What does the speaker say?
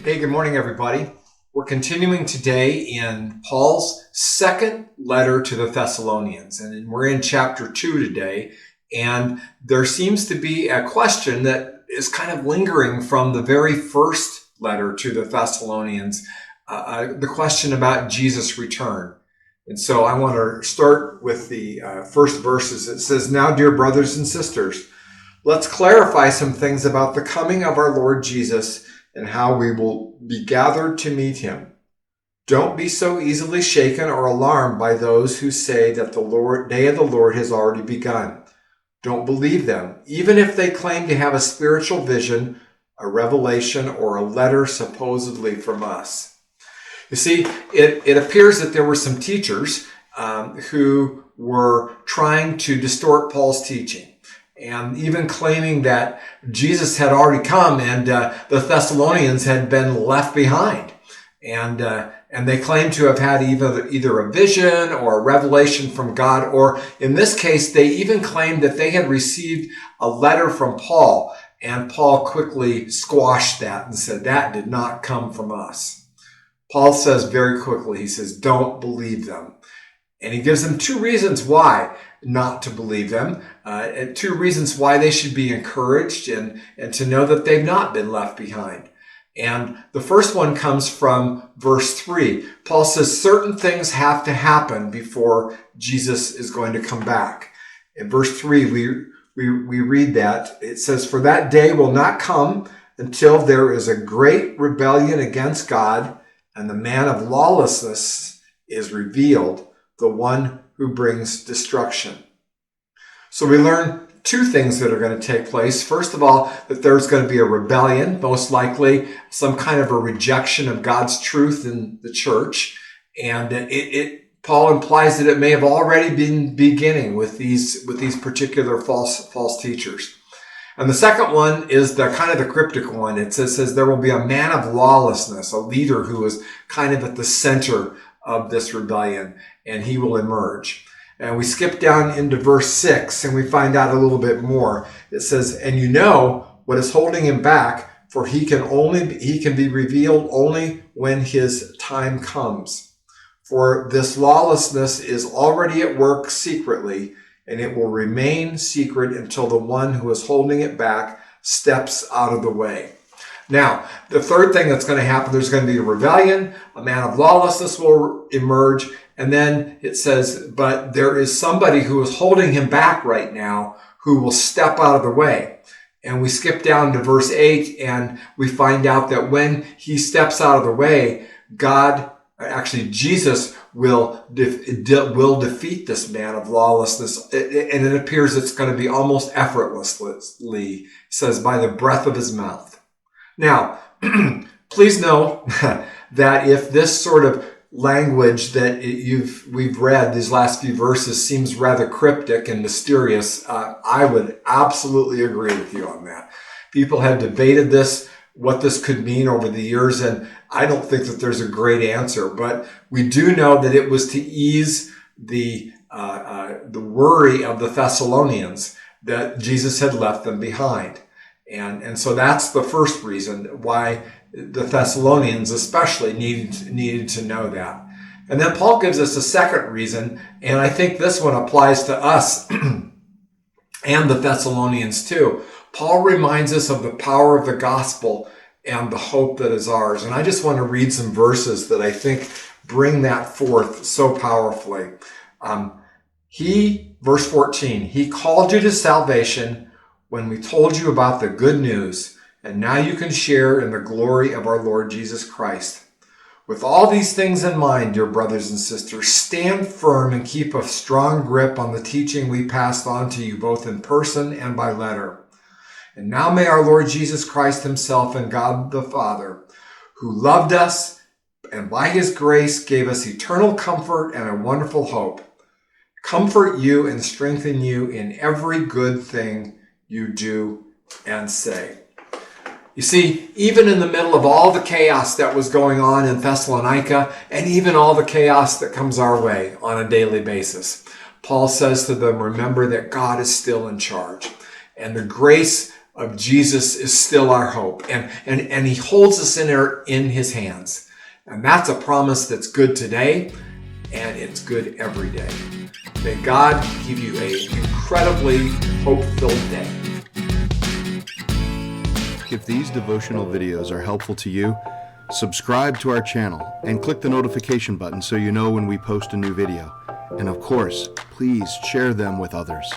Hey, good morning, everybody. We're continuing today in Paul's second letter to the Thessalonians, and we're in chapter 2 today, and there seems to be a question that is kind of lingering from the very first letter to the Thessalonians, the question about Jesus' return. And so I want to start with the first verses. It says, "Now, dear brothers and sisters, let's clarify some things about the coming of our Lord Jesus and how we will be gathered to meet him. Don't be so easily shaken or alarmed by those who say that the day of the Lord has already begun. Don't believe them, even if they claim to have a spiritual vision, a revelation, or a letter supposedly from us." You see, it appears that there were some teachers who were trying to distort Paul's teaching, and even claiming that Jesus had already come and the Thessalonians had been left behind. And they claimed to have had either a vision or a revelation from God, or in this case, they even claimed that they had received a letter from Paul, and Paul quickly squashed that and said, that did not come from us. Paul says very quickly, he says, don't believe them. And he gives them two reasons why not to believe them, and two reasons why they should be encouraged and to know that they've not been left behind. And the first one comes from verse 3. Paul says certain things have to happen before Jesus is going to come back. In verse 3, we read that. It says, "For that day will not come until there is a great rebellion against God, and the man of lawlessness is revealed, the one who brings destruction." So we learn two things that are going to take place. First of all, that there's going to be a rebellion, most likely some kind of a rejection of God's truth in the church. And Paul implies that it may have already been beginning with these particular false teachers. And the second one is the kind of the cryptic one. It says there will be a man of lawlessness, a leader who is kind of at the center of this rebellion, and he will emerge. And we skip down into verse 6 and we find out a little bit more. It says, "And you know what is holding him back, for he can be revealed only when his time comes. For this lawlessness is already at work secretly, and it will remain secret until the one who is holding it back steps out of the way." Now, the third thing that's going to happen, there's going to be a rebellion, a man of lawlessness will emerge, and then it says, but there is somebody who is holding him back right now who will step out of the way. And we skip down to verse 8, and we find out that when he steps out of the way, Jesus will defeat this man of lawlessness. And it appears it's going to be almost effortlessly, it says, by the breath of his mouth. Now, please know that if this sort of language that we've read these last few verses seems rather cryptic and mysterious, I would absolutely agree with you on that. People have debated what this could mean over the years, and I don't think that there's a great answer, but we do know that it was to ease the worry of the Thessalonians that Jesus had left them behind. And so that's the first reason why the Thessalonians especially needed to know that. And then Paul gives us a second reason, and I think this one applies to us and the Thessalonians too. Paul reminds us of the power of the gospel and the hope that is ours. And I just want to read some verses that I think bring that forth so powerfully. Verse 14, "He called you to salvation when we told you about the good news, and now you can share in the glory of our Lord Jesus Christ. With all these things in mind, dear brothers and sisters, stand firm and keep a strong grip on the teaching we passed on to you both in person and by letter. And now may our Lord Jesus Christ himself and God the Father, who loved us and by his grace gave us eternal comfort and a wonderful hope, comfort you and strengthen you in every good thing you do and say." You see, even in the middle of all the chaos that was going on in Thessalonica, and even all the chaos that comes our way on a daily basis, Paul says to them, remember that God is still in charge. And the grace of Jesus is still our hope. And he holds us in his hands. And that's a promise that's good today, and it's good every day. May God give you an incredibly hope-filled day. If these devotional videos are helpful to you, subscribe to our channel and click the notification button so you know when we post a new video. And of course, please share them with others.